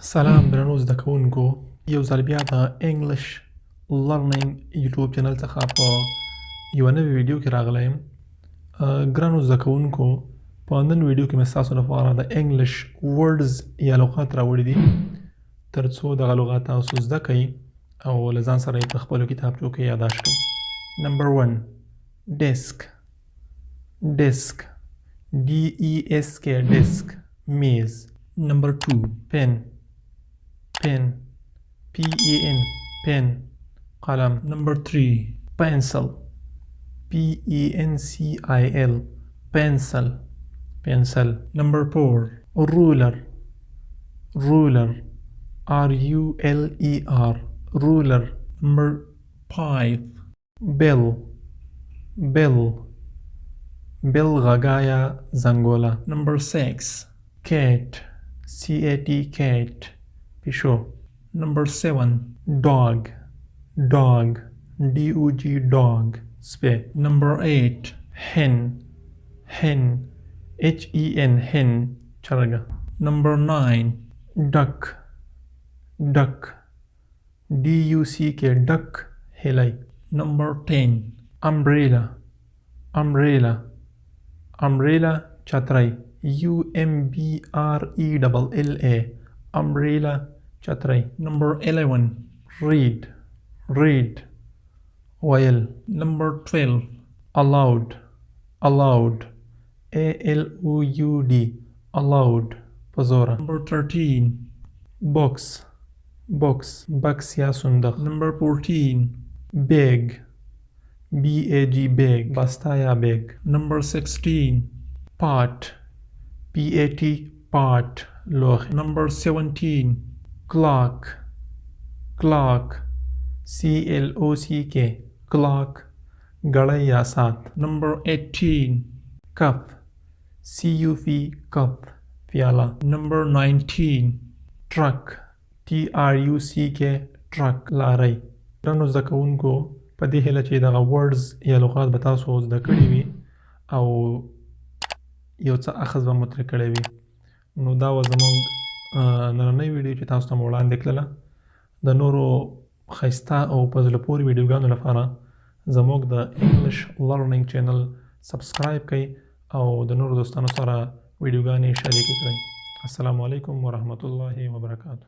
سلام درنو زده کوونکو، یو ځل بیا د انګلیش لرنینګ یوټیوب چینل څخه په یوه نوې ویډیو کې راغلی یم. ګرانو زده کوونکو، په نن ویډیو کې مې ستاسو لپاره د انګلیش ورډز یا لغات راوړي دي تر څو دغه لغات تاسو زده کړئ او له ځان سره یې په خپلو کتابچو کې یاداشت کړئ. نمبر 1 ډیسک ډیسک DESK ډیسک میز. نمبر 2 پن pen PEN pen قلم. Number 3 pencil PENCIL pencil pencil. Number 4 ruler ruler RULER ruler. Number 5 bell bell bell غاگایا زنگولا. Number 6 cat CAT cat پیشو. Number 7 dog dog DOG dog سپی. Number 8 hen hen HEN hen چرګه. Number 9 duck duck DUCK duck هیلۍ. Number 10 umbrella umbrella umbrella چترۍ UMBRELLA umbrella چترۍ. Number 11 read read ویل. Number 12 allowed allowed ALOUD allowed پزوره. Number 13 box box box یا صندوق. Number 14 bag BAG bag بسته یا bag. Number 16 pot PAT pot لوح. Number 17 clock clock CLOCK clock घड़ी या साथ. Number 18 cup CUP cup प्याला. Number 19 truck TRUCK truck لارۍ. درنو زده کوونکو، په دې هیله چې دغه ورډز یا لغات به تاسو زده کړي وي او یو څه اخذ به مو ترې کړی وي. نو دا وه زموږ نننۍ ویډیو چې تاسو ته مو وړاندې کړله. د نورو ښایسته او په زړه پورې ویډیوګانو لپاره زموږ د انګلیش لرنینګ چینل سبسکرایب کړئ او د نورو دوستانو سره ویډیوګانې شریکې کړئ. السلام علیکم ورحمة الله وبرکاته.